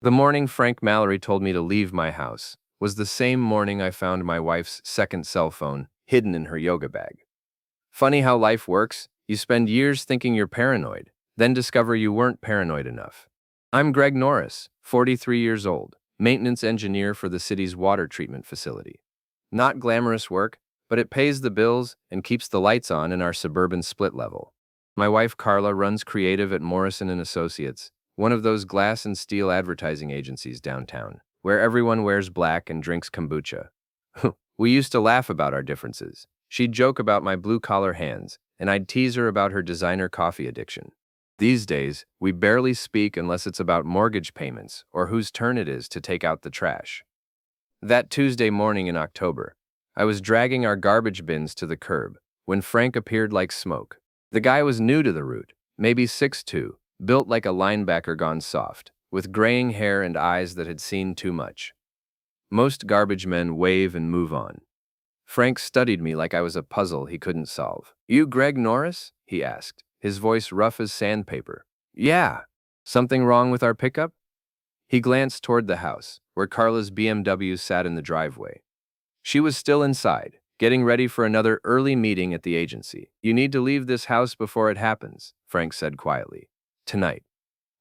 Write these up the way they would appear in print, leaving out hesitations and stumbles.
The morning Frank Mallory told me to leave my house was the same morning I found my wife's second cell phone hidden in her yoga bag. Funny how life works. You spend years thinking you're paranoid, then discover you weren't paranoid enough. I'm Greg Norris, 43 years old, maintenance engineer for the city's water treatment facility. Not glamorous work, but it pays the bills and keeps the lights on in our suburban split level. My wife Carla runs creative at Morrison and Associates, one of those glass and steel advertising agencies downtown, where everyone wears black and drinks kombucha. We used to laugh about our differences. She'd joke about my blue-collar hands, and I'd tease her about her designer coffee addiction. These days, we barely speak unless it's about mortgage payments or whose turn it is to take out the trash. That Tuesday morning in October, I was dragging our garbage bins to the curb when Frank appeared like smoke. The guy was new to the route, maybe 6'2", built like a linebacker gone soft, with graying hair and eyes that had seen too much. Most garbage men wave and move on. Frank studied me like I was a puzzle he couldn't solve. "You Greg Norris?" he asked, his voice rough as sandpaper. "Yeah. Something wrong with our pickup?" He glanced toward the house, where Carla's BMW sat in the driveway. She was still inside, getting ready for another early meeting at the agency. "You need to leave this house before it happens," Frank said quietly. "Tonight."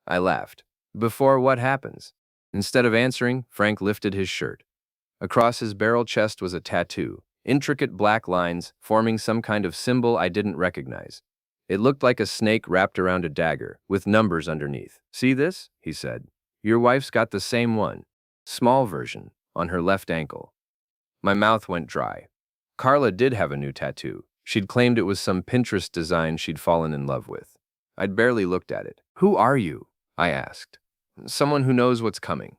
I laughed. "Before what happens?" Instead of answering, Frank lifted his shirt. Across his barrel chest was a tattoo, intricate black lines forming some kind of symbol I didn't recognize. It looked like a snake wrapped around a dagger, with numbers underneath. "See this?" he said. "Your wife's got the same one. Small version, on her left ankle." My mouth went dry. Carla did have a new tattoo. She'd claimed it was some Pinterest design she'd fallen in love with. I'd barely looked at it. "Who are you?" I asked. "Someone who knows what's coming."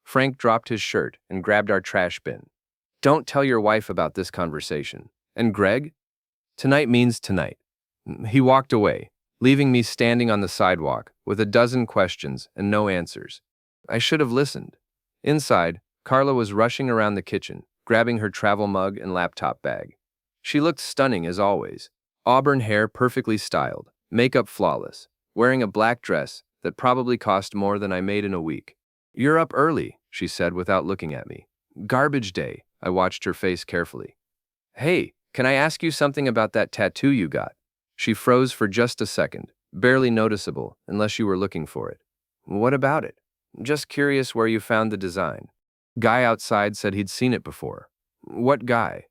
Frank dropped his shirt and grabbed our trash bin. "Don't tell your wife about this conversation. And Greg? Tonight means tonight." He walked away, leaving me standing on the sidewalk with a dozen questions and no answers. I should have listened. Inside, Carla was rushing around the kitchen, grabbing her travel mug and laptop bag. She looked stunning as always. Auburn hair perfectly styled, makeup flawless, wearing a black dress that probably cost more than I made in a week. "You're up early," she said without looking at me. "Garbage day." I watched her face carefully. "Hey, can I ask you something about that tattoo you got?" She froze for just a second, barely noticeable unless you were looking for it. "What about it?" "Just curious where you found the design." Guy outside said he'd seen it before. "What guy?"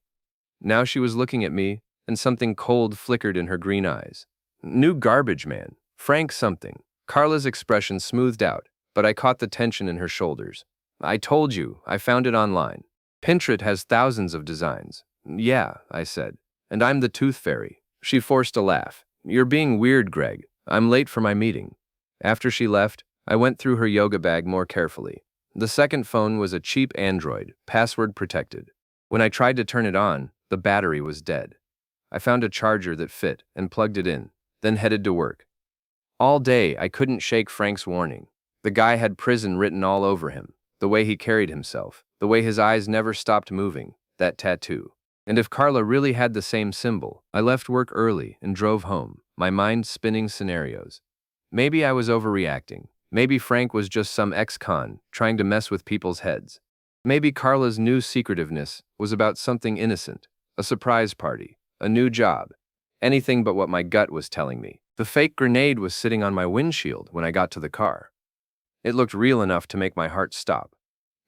Now she was looking at me, and something cold flickered in her green eyes. "New garbage man. Frank something." Carla's expression smoothed out, but I caught the tension in her shoulders. "I told you, I found it online. Pinterest has thousands of designs." "Yeah," I said. "And I'm the tooth fairy." She forced a laugh. "You're being weird, Greg. I'm late for my meeting." After she left, I went through her yoga bag more carefully. The second phone was a cheap Android, password protected. When I tried to turn it on, the battery was dead. I found a charger that fit and plugged it in, then headed to work. All day, I couldn't shake Frank's warning. The guy had prison written all over him, the way he carried himself, the way his eyes never stopped moving, that tattoo. And if Carla really had the same symbol, I left work early and drove home, my mind spinning scenarios. Maybe I was overreacting. Maybe Frank was just some ex-con trying to mess with people's heads. Maybe Carla's new secretiveness was about something innocent, a surprise party, a new job, anything but what my gut was telling me. The fake grenade was sitting on my windshield when I got to the car. It looked real enough to make my heart stop.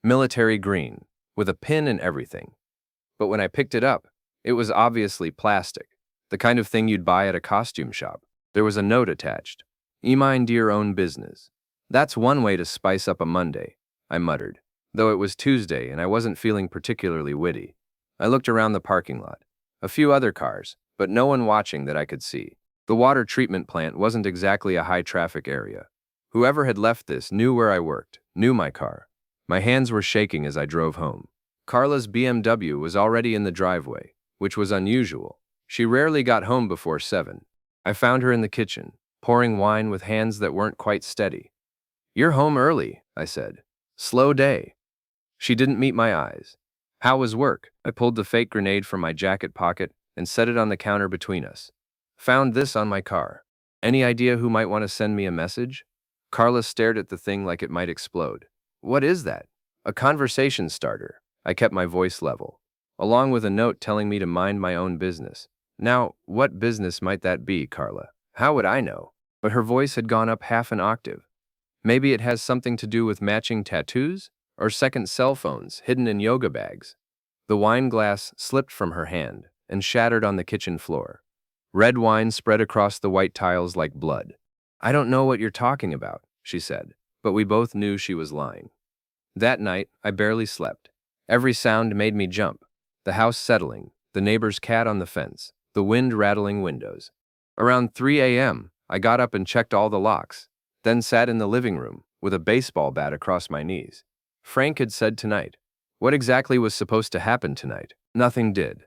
Military green, with a pin and everything. But when I picked it up, it was obviously plastic, the kind of thing you'd buy at a costume shop. There was a note attached. "E mind your own business." That's one way to spice up a Monday, I muttered, though it was Tuesday and I wasn't feeling particularly witty. I looked around the parking lot. A few other cars, but no one watching that I could see. The water treatment plant wasn't exactly a high-traffic area. Whoever had left this knew where I worked, knew my car. My hands were shaking as I drove home. Carla's BMW was already in the driveway, which was unusual. She rarely got home before 7. I found her in the kitchen, pouring wine with hands that weren't quite steady. "You're home early," I said. "Slow day." She didn't meet my eyes. "How was work?" I pulled the fake grenade from my jacket pocket and set it on the counter between us. "Found this on my car. Any idea who might want to send me a message?" Carla stared at the thing like it might explode. What is that? A conversation starter. I kept my voice level, along with a note telling me to mind my own business. Now, what business might that be, Carla? How would I know? But her voice had gone up half an octave. Maybe it has something to do with matching tattoos? Or second cell phones hidden in yoga bags? The wine glass slipped from her hand and shattered on the kitchen floor. Red wine spread across the white tiles like blood. I don't know what you're talking about, she said, but we both knew she was lying. That night, I barely slept. Every sound made me jump. The house settling, the neighbor's cat on the fence, the wind rattling windows. Around 3 a.m., I got up and checked all the locks, then sat in the living room with a baseball bat across my knees. Frank had said tonight. What exactly was supposed to happen tonight? Nothing did.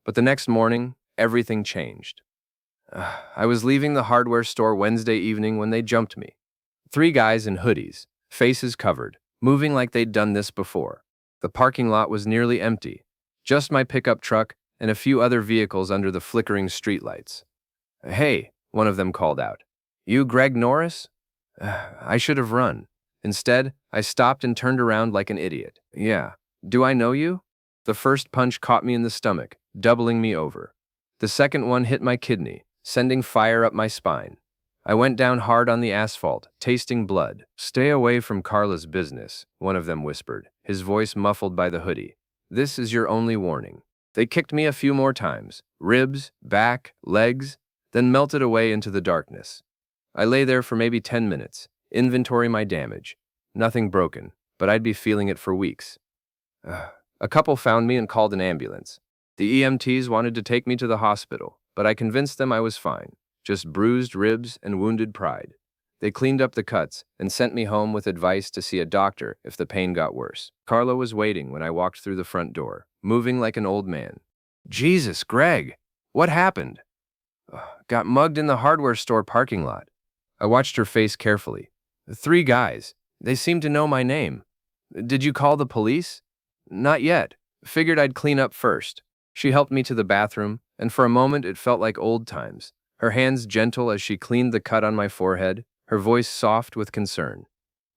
But the next morning, everything changed. I was leaving the hardware store Wednesday evening when they jumped me. 3 guys in hoodies, faces covered, moving like they'd done this before. The parking lot was nearly empty, just my pickup truck and a few other vehicles under the flickering streetlights. "Hey," one of them called out. "You Greg Norris?" I should have run. Instead, I stopped and turned around like an idiot. "Yeah. Do I know you?" The first punch caught me in the stomach, doubling me over. The second one hit my kidney, sending fire up my spine. I went down hard on the asphalt, tasting blood. "Stay away from Carla's business," one of them whispered, his voice muffled by the hoodie. "This is your only warning." They kicked me a few more times, ribs, back, legs, then melted away into the darkness. I lay there for maybe 10 minutes, inventory my damage. Nothing broken, but I'd be feeling it for weeks. A couple found me and called an ambulance. The EMTs wanted to take me to the hospital, but I convinced them I was fine, just bruised ribs and wounded pride. They cleaned up the cuts and sent me home with advice to see a doctor if the pain got worse. Carla was waiting when I walked through the front door, moving like an old man. "Jesus, Greg, what happened?" "Got mugged in the hardware store parking lot." I watched her face carefully. 3 guys. They seemed to know my name. "Did you call the police?" "Not yet. Figured I'd clean up first." She helped me to the bathroom, and for a moment it felt like old times. Her hands gentle as she cleaned the cut on my forehead, her voice soft with concern.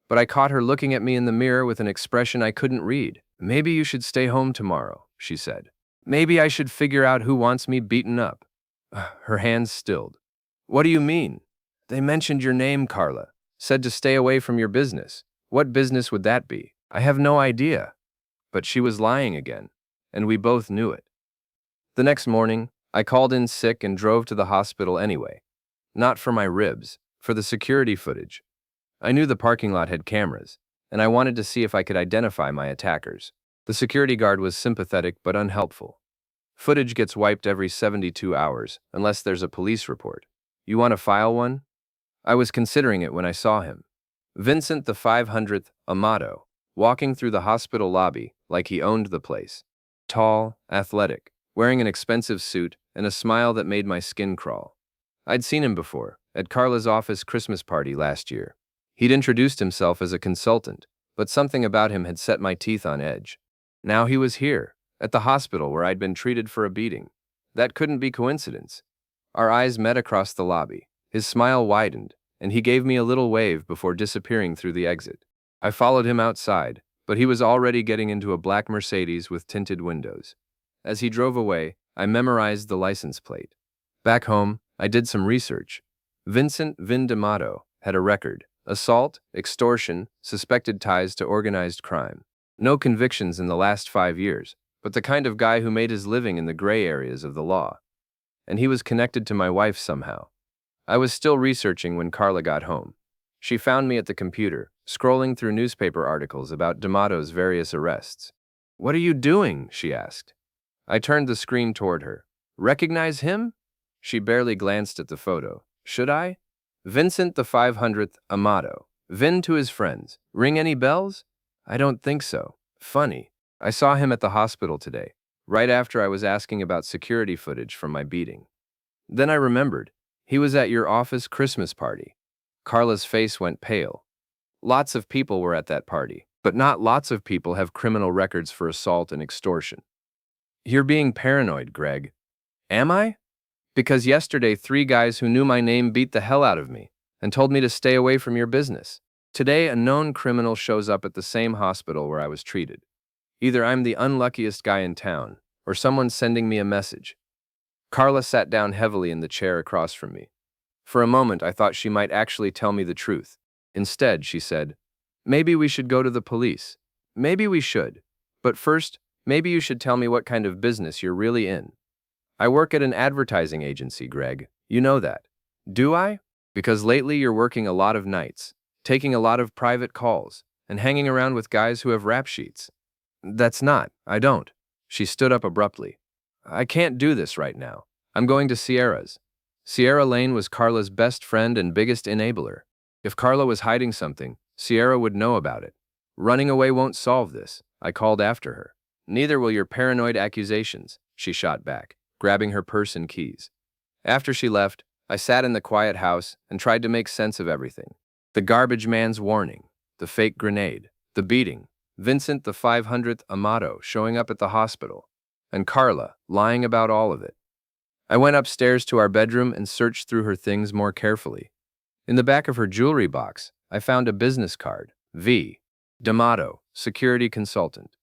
But I caught her looking at me in the mirror with an expression I couldn't read. "Maybe you should stay home tomorrow," she said. "Maybe I should figure out who wants me beaten up." Her hands stilled. "What do you mean?" "They mentioned your name, Carla. Said to stay away from your business." "What business would that be?" "I have no idea." But she was lying again, and we both knew it. The next morning, I called in sick and drove to the hospital anyway. Not for my ribs, for the security footage. I knew the parking lot had cameras, and I wanted to see if I could identify my attackers. The security guard was sympathetic but unhelpful. "Footage gets wiped every 72 hours, unless there's a police report. You want to file one?" I was considering it when I saw him. Vincent the 500th Amato, walking through the hospital lobby like he owned the place. Tall, athletic, wearing an expensive suit and a smile that made my skin crawl. I'd seen him before, at Carla's office Christmas party last year. He'd introduced himself as a consultant, but something about him had set my teeth on edge. Now he was here, at the hospital where I'd been treated for a beating. That couldn't be coincidence. Our eyes met across the lobby. His smile widened, and he gave me a little wave before disappearing through the exit. I followed him outside, but he was already getting into a black Mercedes with tinted windows. As he drove away, I memorized the license plate. Back home, I did some research. Vincent Vindamato had a record: assault, extortion, suspected ties to organized crime. No convictions in the last 5 years, but the kind of guy who made his living in the gray areas of the law. And he was connected to my wife somehow. I was still researching when Carla got home. She found me at the computer, scrolling through newspaper articles about D'Amato's various arrests. "What are you doing?" she asked. I turned the screen toward her. "Recognize him?" She barely glanced at the photo. "Should I?" Vincent the 500th Amato. Vin to his friends. Ring any bells? I don't think so. Funny. I saw him at the hospital today, right after I was asking about security footage from my beating. Then I remembered. He was at your office Christmas party. Carla's face went pale. Lots of people were at that party, but not lots of people have criminal records for assault and extortion. You're being paranoid, Greg. Am I? Because yesterday 3 guys who knew my name beat the hell out of me and told me to stay away from your business. Today, a known criminal shows up at the same hospital where I was treated. Either I'm the unluckiest guy in town, or someone's sending me a message. Carla sat down heavily in the chair across from me. For a moment, I thought she might actually tell me the truth. Instead, she said, "Maybe we should go to the police. Maybe we should. But first, maybe you should tell me what kind of business you're really in." "I work at an advertising agency, Greg. You know that." "Do I? Because lately you're working a lot of nights, taking a lot of private calls, and hanging around with guys who have rap sheets." I don't. She stood up abruptly. "I can't do this right now. I'm going to Sierra's." Sierra Lane was Carla's best friend and biggest enabler. If Carla was hiding something, Sierra would know about it. "Running away won't solve this," I called after her. "Neither will your paranoid accusations," she shot back, grabbing her purse and keys. After she left, I sat in the quiet house and tried to make sense of everything. The garbage man's warning, the fake grenade, the beating, Vincent the 500th Amato showing up at the hospital, and Carla lying about all of it. I went upstairs to our bedroom and searched through her things more carefully. In the back of her jewelry box, I found a business card, V. D'Amato, security consultant.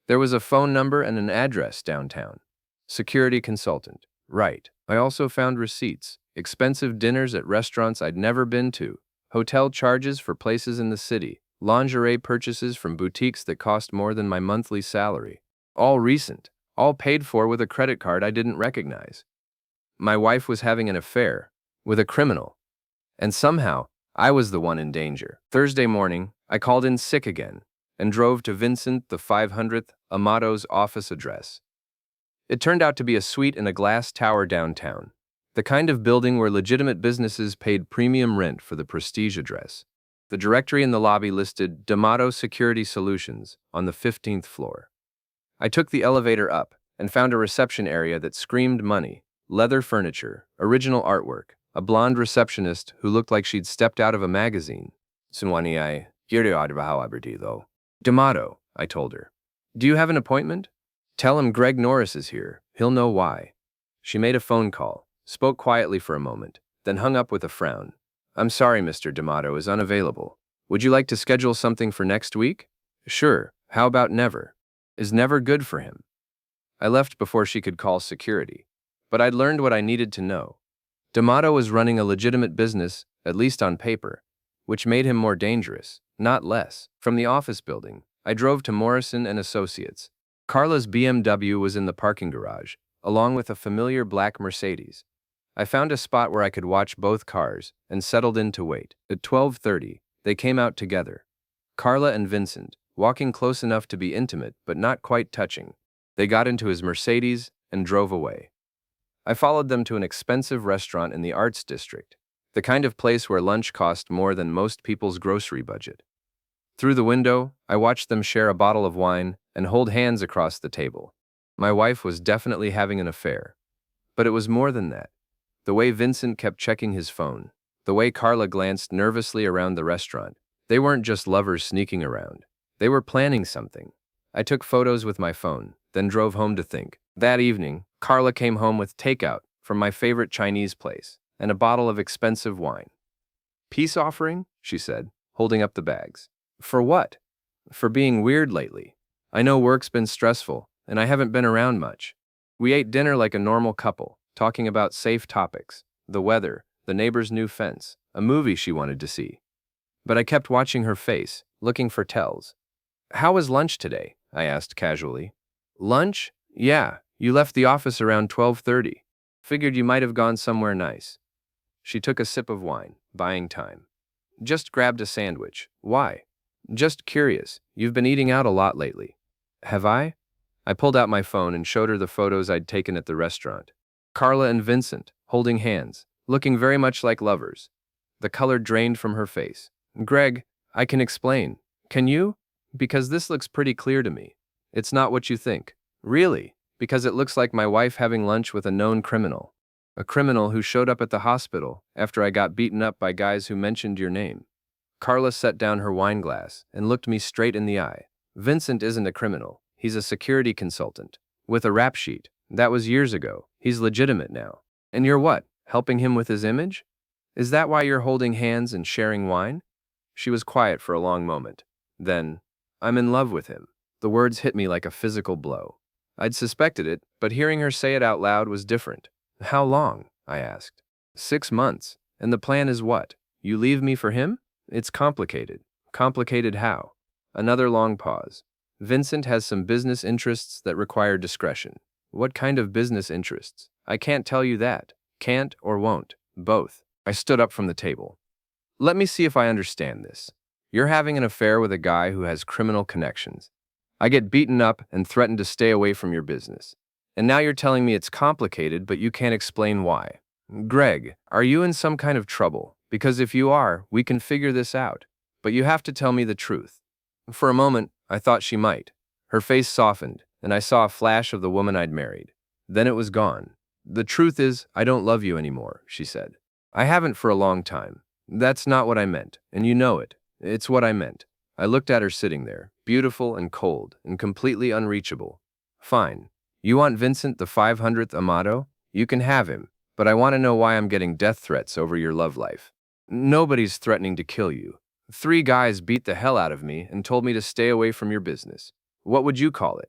There was a phone number and an address downtown. Security consultant, right. I also found receipts, expensive dinners at restaurants I'd never been to, hotel charges for places in the city, lingerie purchases from boutiques that cost more than my monthly salary. All recent, all paid for with a credit card I didn't recognize. My wife was having an affair with a criminal, and somehow I was the one in danger. Thursday morning, I called in sick again and drove to Vincent the 500th Amato's office address. It turned out to be a suite in a glass tower downtown, the kind of building where legitimate businesses paid premium rent for the prestige address. The directory in the lobby listed D'Amato Security Solutions on the 15th floor. I took the elevator up and found a reception area that screamed money, leather furniture, original artwork, a blonde receptionist who looked like she'd stepped out of a magazine. "Sunwani, though." "D'Amato," I told her. "Do you have an appointment?" "Tell him Greg Norris is here. He'll know why." She made a phone call, spoke quietly for a moment, then hung up with a frown. "I'm sorry, Mr. D'Amato is unavailable. Would you like to schedule something for next week?" "Sure. How about never?" "Is never good for him?" I left before she could call security, but I'd learned what I needed to know. D'Amato was running a legitimate business, at least on paper, which made him more dangerous, not less. From the office building, I drove to Morrison and Associates. Carla's BMW was in the parking garage, along with a familiar black Mercedes. I found a spot where I could watch both cars and settled in to wait. At 12:30, they came out together. Carla and Vincent, walking close enough to be intimate but not quite touching. They got into his Mercedes and drove away. I followed them to an expensive restaurant in the Arts District, the kind of place where lunch cost more than most people's grocery budget. Through the window, I watched them share a bottle of wine and hold hands across the table. My wife was definitely having an affair. But it was more than that. The way Vincent kept checking his phone, the way Carla glanced nervously around the restaurant. They weren't just lovers sneaking around. They were planning something. I took photos with my phone, then drove home to think. That evening, Carla came home with takeout from my favorite Chinese place and a bottle of expensive wine. "Peace offering?" she said, holding up the bags. "For what?" "For being weird lately. I know work's been stressful, and I haven't been around much." We ate dinner like a normal couple, talking about safe topics, the weather, the neighbor's new fence, a movie she wanted to see. But I kept watching her face, looking for tells. "How was lunch today?" I asked casually. "Lunch? Yeah, you left the office around 12:30. Figured you might have gone somewhere nice." She took a sip of wine, buying time. "Just grabbed a sandwich. Why?" "Just curious. You've been eating out a lot lately." "Have I?" I pulled out my phone and showed her the photos I'd taken at the restaurant. Carla and Vincent, holding hands, looking very much like lovers. The color drained from her face. "Greg, I can explain. Can you? Because this looks pretty clear to me. It's not what you think." "Really?" "Because it looks like my wife having lunch with a known criminal. A criminal who showed up at the hospital after I got beaten up by guys who mentioned your name." Carla set down her wine glass and looked me straight in the eye. "Vincent isn't a criminal. He's a security consultant. With a rap sheet. That was years ago. He's legitimate now." "And you're what? Helping him with his image? Is that why you're holding hands and sharing wine?" She was quiet for a long moment. Then, I'm in love with him. The words hit me like a physical blow. I'd suspected it, but hearing her say it out loud was different. How long? I asked. 6 months. And the plan is what? You leave me for him? It's complicated. Complicated how? Another long pause. Vincent has some business interests that require discretion. What kind of business interests? I can't tell you that. Can't or won't. Both. I stood up from the table. Let me see if I understand this. You're having an affair with a guy who has criminal connections. I get beaten up and threatened to stay away from your business. And now you're telling me it's complicated, but you can't explain why. Greg, are you in some kind of trouble? Because if you are, we can figure this out. But you have to tell me the truth. For a moment, I thought she might. Her face softened, and I saw a flash of the woman I'd married. Then it was gone. The truth is, I don't love you anymore, she said. I haven't for a long time. That's not what I meant, and you know it. It's what I meant. I looked at her sitting there, beautiful and cold, and completely unreachable. Fine. You want Vincent the 500th Amato? You can have him, but I want to know why I'm getting death threats over your love life. Nobody's threatening to kill you. 3 guys beat the hell out of me and told me to stay away from your business. What would you call it?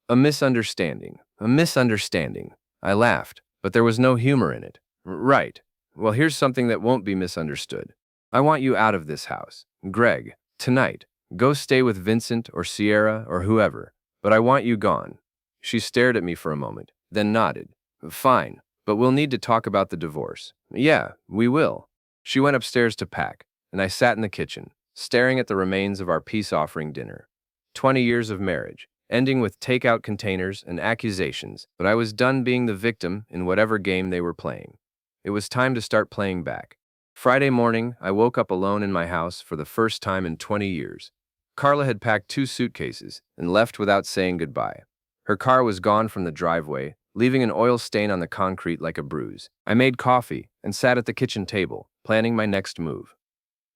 A misunderstanding. A misunderstanding. I laughed, but there was no humor in it. Right. Well, here's something that won't be misunderstood. I want you out of this house. Greg, tonight. Go stay with Vincent or Sierra or whoever, but I want you gone. She stared at me for a moment, then nodded. Fine, but we'll need to talk about the divorce. Yeah, we will. She went upstairs to pack, and I sat in the kitchen, staring at the remains of our peace-offering dinner. 20 years of marriage, ending with takeout containers and accusations, but I was done being the victim in whatever game they were playing. It was time to start playing back. Friday morning, I woke up alone in my house for the first time in 20 years. Carla had packed 2 suitcases and left without saying goodbye. Her car was gone from the driveway, leaving an oil stain on the concrete like a bruise. I made coffee and sat at the kitchen table, planning my next move.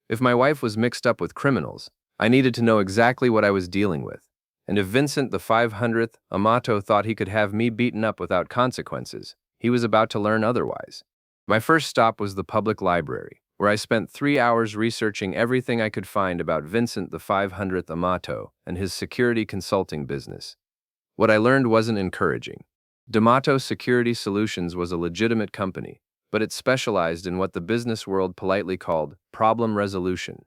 If my wife was mixed up with criminals, I needed to know exactly what I was dealing with. And if Vincent the 500th Amato thought he could have me beaten up without consequences, he was about to learn otherwise. My first stop was the public library, where I spent 3 hours researching everything I could find about Vincent the 500th Amato and his security consulting business. What I learned wasn't encouraging. D'Amato Security Solutions was a legitimate company, but it specialized in what the business world politely called problem resolution.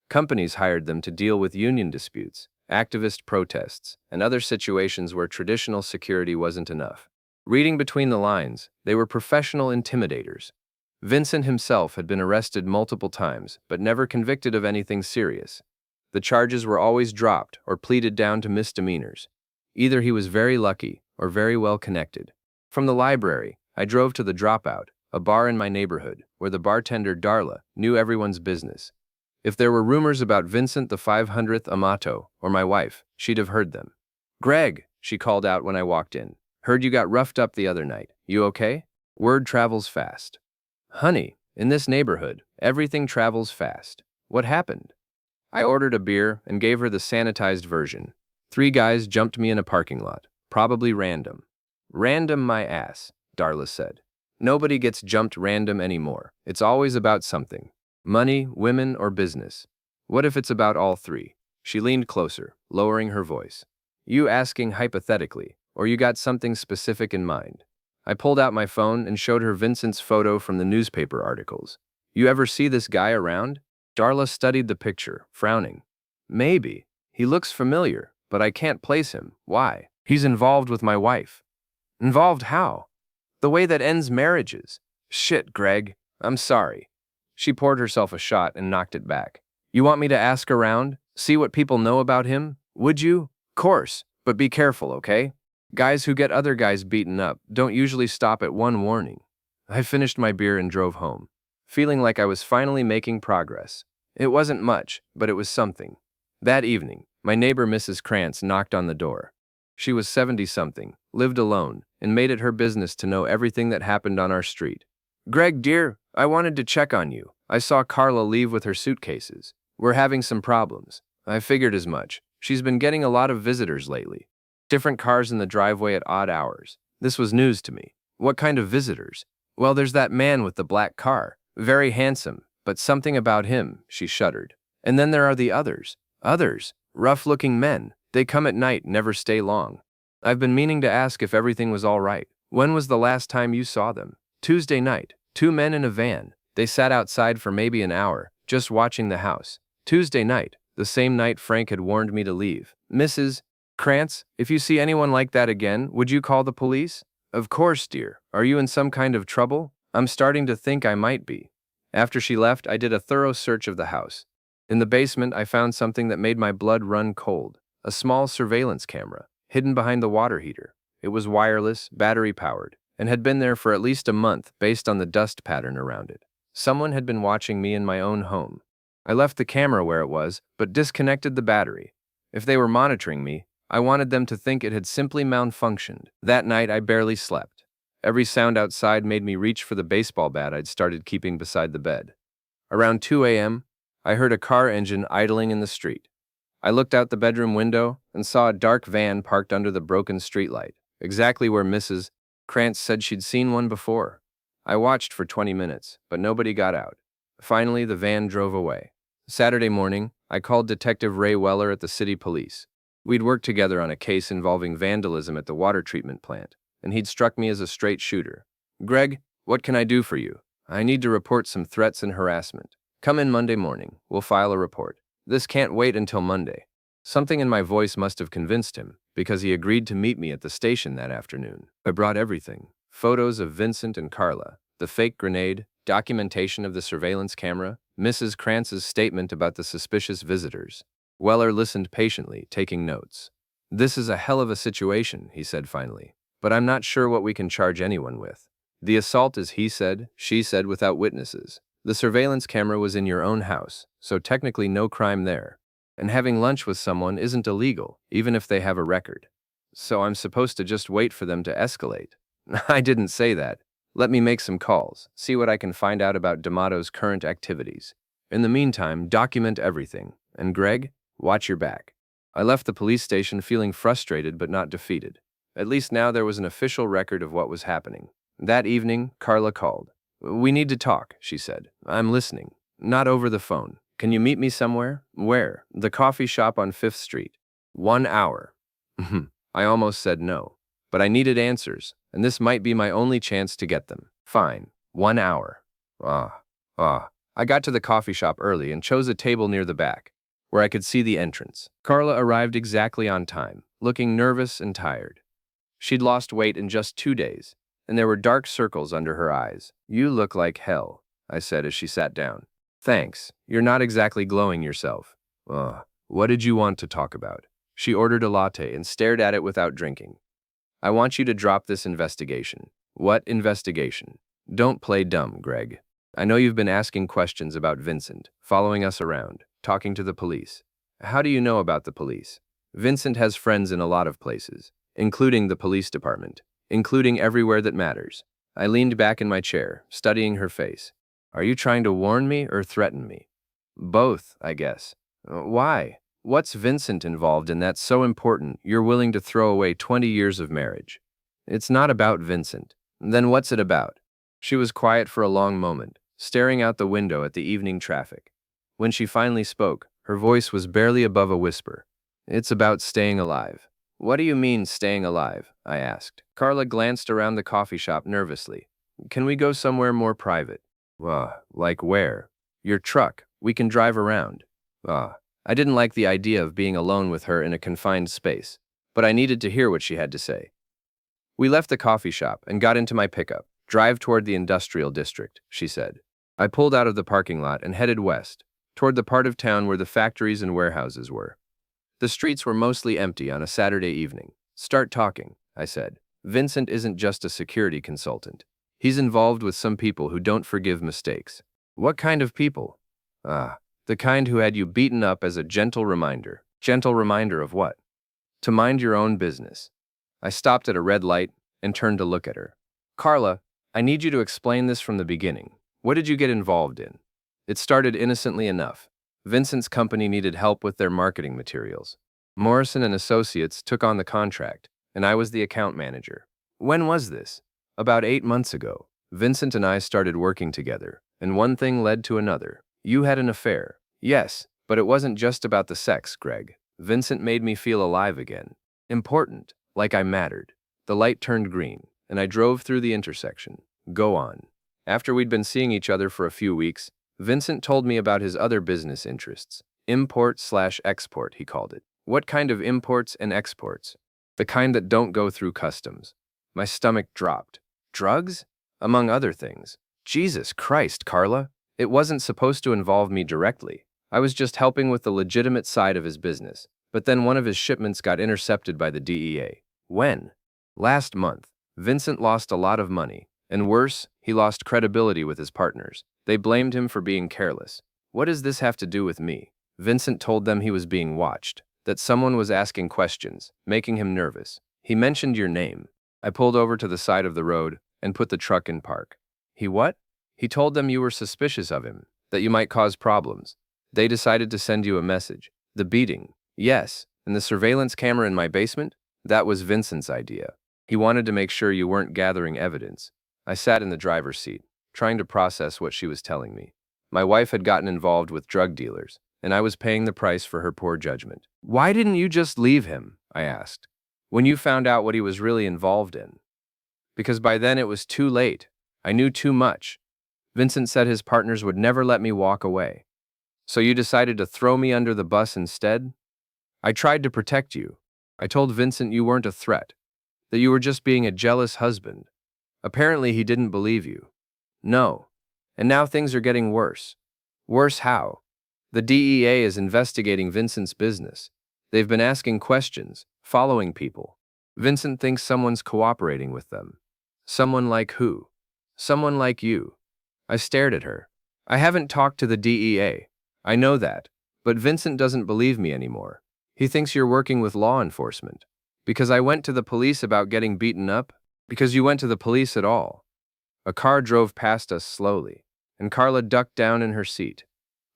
Companies hired them to deal with union disputes, activist protests, and other situations where traditional security wasn't enough. Reading between the lines, they were professional intimidators. Vincent himself had been arrested multiple times, but never convicted of anything serious. The charges were always dropped or pleaded down to misdemeanors. Either he was very lucky or very well connected. From the library, I drove to the Dropout, a bar in my neighborhood, where the bartender Darla knew everyone's business. If there were rumors about Vincent the 500th Amato or my wife, she'd have heard them. Greg, she called out when I walked in. Heard you got roughed up the other night. You okay? Word travels fast. Honey, in this neighborhood, everything travels fast. What happened? I ordered a beer and gave her the sanitized version. 3 guys jumped me in a parking lot. Probably random. Random my ass, Darla said. Nobody gets jumped random anymore. It's always about something. Money, women, or business. What if it's about all 3? She leaned closer, lowering her voice. You asking hypothetically, or you got something specific in mind? I pulled out my phone and showed her Vincent's photo from the newspaper articles. You ever see this guy around? Darla studied the picture, frowning. Maybe. He looks familiar, but I can't place him. Why? He's involved with my wife. Involved how? The way that ends marriages. Shit, Greg. I'm sorry. She poured herself a shot and knocked it back. You want me to ask around? See what people know about him? Would you? Course, but be careful, okay? Guys who get other guys beaten up don't usually stop at one warning. I finished my beer and drove home, feeling like I was finally making progress. It wasn't much, but it was something. That evening, my neighbor Mrs. Krantz knocked on the door. She was 70-something, lived alone, and made it her business to know everything that happened on our street. Greg, dear, I wanted to check on you. I saw Carla leave with her suitcases. We're having some problems. I figured as much. She's been getting a lot of visitors lately. Different cars in the driveway at odd hours. This was news to me. What kind of visitors? Well, there's that man with the black car. Very handsome, but something about him, she shuddered. And then there are the others. Others. Rough-looking men. They come at night, never stay long. I've been meaning to ask if everything was all right. When was the last time you saw them? Tuesday night. 2 men in a van. They sat outside for maybe an hour, just watching the house. Tuesday night, the same night Frank had warned me to leave. Mrs. Krantz, if you see anyone like that again, would you call the police? Of course, dear. Are you in some kind of trouble? I'm starting to think I might be. After she left, I did a thorough search of the house. In the basement, I found something that made my blood run cold. A small surveillance camera, hidden behind the water heater. It was wireless, battery-powered, and had been there for at least a month based on the dust pattern around it. Someone had been watching me in my own home. I left the camera where it was, but disconnected the battery. If they were monitoring me, I wanted them to think it had simply malfunctioned. That night, I barely slept. Every sound outside made me reach for the baseball bat I'd started keeping beside the bed. Around 2 a.m., I heard a car engine idling in the street. I looked out the bedroom window and saw a dark van parked under the broken streetlight, exactly where Mrs. Krantz said she'd seen one before. I watched for 20 minutes, but nobody got out. Finally, the van drove away. Saturday morning, I called Detective Ray Weller at the city police. We'd worked together on a case involving vandalism at the water treatment plant, and he'd struck me as a straight shooter. Greg, what can I do for you? I need to report some threats and harassment. Come in Monday morning. We'll file a report. This can't wait until Monday. Something in my voice must have convinced him, because he agreed to meet me at the station that afternoon. I brought everything. Photos of Vincent and Carla, the fake grenade, documentation of the surveillance camera, Mrs. Krantz's statement about the suspicious visitors. Weller listened patiently, taking notes. This is a hell of a situation, he said finally, but I'm not sure what we can charge anyone with. The assault is he said, she said without witnesses. The surveillance camera was in your own house, so technically no crime there. And having lunch with someone isn't illegal, even if they have a record. So I'm supposed to just wait for them to escalate. I didn't say that. Let me make some calls, see what I can find out about D'Amato's current activities. In the meantime, document everything. And Greg, watch your back. I left the police station feeling frustrated but not defeated. At least now there was an official record of what was happening. That evening, Carla called. We need to talk, she said. I'm listening. Not over the phone. Can you meet me somewhere? Where? The coffee shop on 5th Street. 1 hour. I almost said no. But I needed answers, and this might be my only chance to get them. Fine. 1 hour. I got to the coffee shop early and chose a table near the back, where I could see the entrance. Carla arrived exactly on time, looking nervous and tired. She'd lost weight in just 2 days, and there were dark circles under her eyes. You look like hell, I said as she sat down. Thanks. You're not exactly glowing yourself. What did you want to talk about? She ordered a latte and stared at it without drinking. I want you to drop this investigation. What investigation? Don't play dumb, Greg. I know you've been asking questions about Vincent, following us around, talking to the police. How do you know about the police? Vincent has friends in a lot of places, including the police department, including everywhere that matters. I leaned back in my chair, studying her face. Are you trying to warn me or threaten me? Both, I guess. Why? What's Vincent involved in that's so important you're willing to throw away 20 years of marriage? It's not about Vincent. Then what's it about? She was quiet for a long moment, staring out the window at the evening traffic. When she finally spoke, her voice was barely above a whisper. It's about staying alive. What do you mean, staying alive? I asked. Carla glanced around the coffee shop nervously. Can we go somewhere more private? Like where? Your truck. We can drive around. I didn't like the idea of being alone with her in a confined space, but I needed to hear what she had to say. We left the coffee shop and got into my pickup. Drive toward the industrial district, she said. I pulled out of the parking lot and headed west, toward the part of town where the factories and warehouses were. The streets were mostly empty on a Saturday evening. Start talking, I said. Vincent isn't just a security consultant. He's involved with some people who don't forgive mistakes. What kind of people? The kind who had you beaten up as a gentle reminder. Gentle reminder of what? To mind your own business. I stopped at a red light and turned to look at her. Carla, I need you to explain this from the beginning. What did you get involved in? It started innocently enough. Vincent's company needed help with their marketing materials. Morrison and Associates took on the contract, and I was the account manager. When was this? About 8 months ago. Vincent and I started working together, and one thing led to another. You had an affair. Yes, But it wasn't just about the sex, Greg. Vincent made me feel alive again. Important, like I mattered. The light turned green, and I drove through the intersection. Go on. After we'd been seeing each other for a few weeks, Vincent told me about his other business interests. Import/export, he called it. What kind of imports and exports? The kind that don't go through customs. My stomach dropped. Drugs? Among other things. Jesus Christ, Carla. It wasn't supposed to involve me directly. I was just helping with the legitimate side of his business. But then one of his shipments got intercepted by the DEA. When? Last month. Vincent lost a lot of money. And worse, he lost credibility with his partners. They blamed him for being careless. What does this have to do with me? Vincent told them he was being watched, that someone was asking questions, making him nervous. He mentioned your name. I pulled over to the side of the road and put the truck in park. He what? He told them you were suspicious of him, that you might cause problems. They decided to send you a message. The beating. Yes. And the surveillance camera in my basement? That was Vincent's idea. He wanted to make sure you weren't gathering evidence. I sat in the driver's seat, trying to process what she was telling me. My wife had gotten involved with drug dealers, and I was paying the price for her poor judgment. Why didn't you just leave him? I asked. When you found out what he was really involved in. Because by then it was too late. I knew too much. Vincent said his partners would never let me walk away. So you decided to throw me under the bus instead? I tried to protect you. I told Vincent you weren't a threat, that you were just being a jealous husband. Apparently he didn't believe you. No. And now things are getting worse. Worse how? The DEA is investigating Vincent's business. They've been asking questions, following people. Vincent thinks someone's cooperating with them. Someone like who? Someone like you. I stared at her. I haven't talked to the DEA. I know that. But Vincent doesn't believe me anymore. He thinks you're working with law enforcement. Because I went to the police about getting beaten up? Because you went to the police at all? A car drove past us slowly, and Carla ducked down in her seat.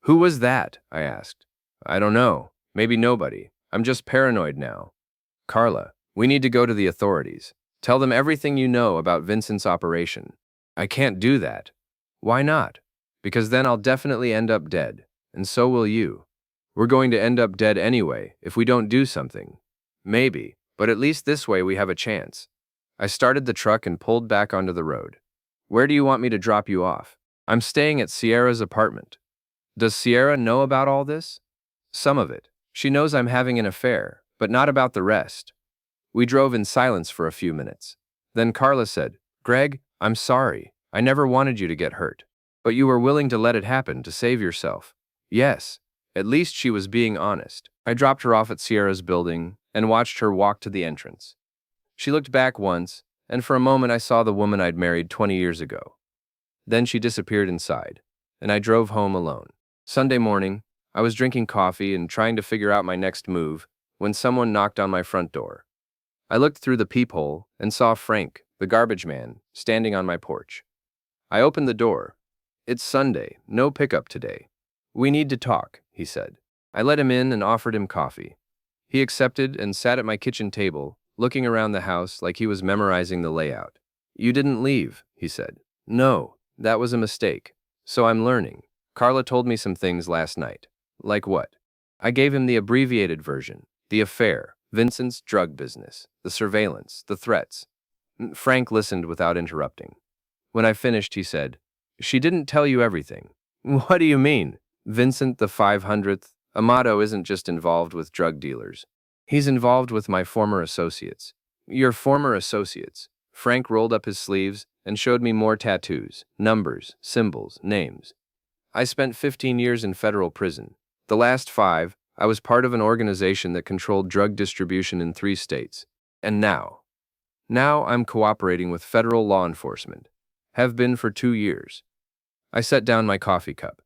Who was that? I asked. I don't know. Maybe nobody. I'm just paranoid now. Carla, we need to go to the authorities. Tell them everything you know about Vincent's operation. I can't do that. Why not? Because then I'll definitely end up dead, and so will you. We're going to end up dead anyway if we don't do something. Maybe, but at least this way we have a chance. I started the truck and pulled back onto the road. Where do you want me to drop you off? I'm staying at Sierra's apartment. Does Sierra know about all this? Some of it. She knows I'm having an affair, but not about the rest. We drove in silence for a few minutes. Then Carla said, Greg, I'm sorry. I never wanted you to get hurt. But you were willing to let it happen to save yourself. Yes. At least she was being honest. I dropped her off at Sierra's building and watched her walk to the entrance. She looked back once, and for a moment I saw the woman I'd married 20 years ago. Then she disappeared inside, and I drove home alone. Sunday morning, I was drinking coffee and trying to figure out my next move when someone knocked on my front door. I looked through the peephole and saw Frank, the garbage man, standing on my porch. I opened the door. It's Sunday, no pickup today. We need to talk, he said. I let him in and offered him coffee. He accepted and sat at my kitchen table, looking around the house like he was memorizing the layout. You didn't leave, he said. No, that was a mistake. So I'm learning. Carla told me some things last night. Like what? I gave him the abbreviated version. The affair, Vincent's drug business, the surveillance, the threats. Frank listened without interrupting. When I finished, he said, She didn't tell you everything. What do you mean? Vincent the 500th, Amato isn't just involved with drug dealers. He's involved with my former associates. Your former associates. Frank rolled up his sleeves and showed me more tattoos, numbers, symbols, names. I spent 15 years in federal prison. The last 5, I was part of an organization that controlled drug distribution in 3 states. And now I'm cooperating with federal law enforcement. Have been for 2 years. I set down my coffee cup.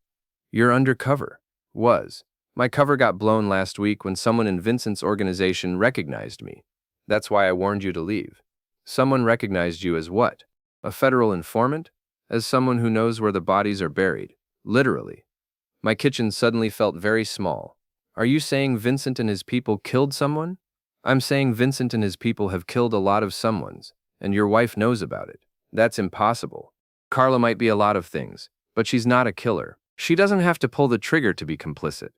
You're undercover. Was. My cover got blown last week when someone in Vincent's organization recognized me. That's why I warned you to leave. Someone recognized you as what? A federal informant? As someone who knows where the bodies are buried. Literally. My kitchen suddenly felt very small. Are you saying Vincent and his people killed someone? I'm saying Vincent and his people have killed a lot of someone's, and your wife knows about it. That's impossible. Carla might be a lot of things, but she's not a killer. She doesn't have to pull the trigger to be complicit.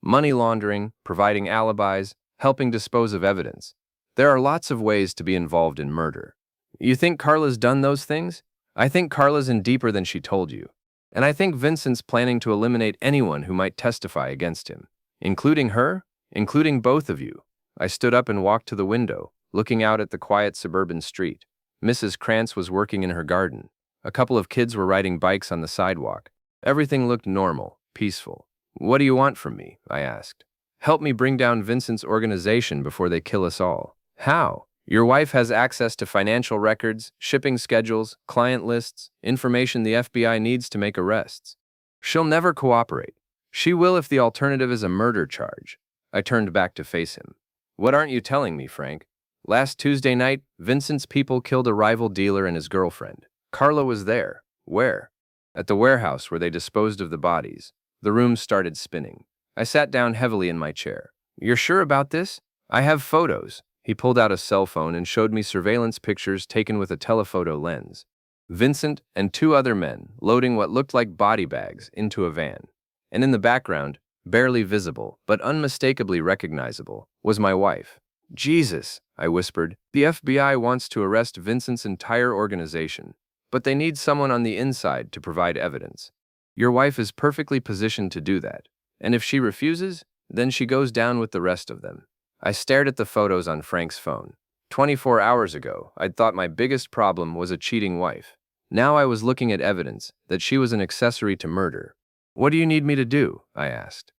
Money laundering, providing alibis, helping dispose of evidence. There are lots of ways to be involved in murder. You think Carla's done those things? I think Carla's in deeper than she told you. And I think Vincent's planning to eliminate anyone who might testify against him. Including her? Including both of you. I stood up and walked to the window, looking out at the quiet suburban street. Mrs. Krantz was working in her garden. A couple of kids were riding bikes on the sidewalk. Everything looked normal, peaceful. "What do you want from me?" I asked. "Help me bring down Vincent's organization before they kill us all." "How?" "Your wife has access to financial records, shipping schedules, client lists, information the FBI needs to make arrests. She'll never cooperate. She will if the alternative is a murder charge." I turned back to face him. "What aren't you telling me, Frank? Last Tuesday night, Vincent's people killed a rival dealer and his girlfriend. Carla was there." "Where?" "At the warehouse where they disposed of the bodies." The room started spinning. I sat down heavily in my chair. "You're sure about this?" "I have photos." He pulled out a cell phone and showed me surveillance pictures taken with a telephoto lens. Vincent and two other men loading what looked like body bags into a van. And in the background, barely visible but unmistakably recognizable, was my wife. "Jesus," I whispered. "The FBI wants to arrest Vincent's entire organization, but they need someone on the inside to provide evidence. Your wife is perfectly positioned to do that, and if she refuses, then she goes down with the rest of them." I stared at the photos on Frank's phone. 24 hours ago, I'd thought my biggest problem was a cheating wife. Now I was looking at evidence that she was an accessory to murder. "What do you need me to do?" I asked.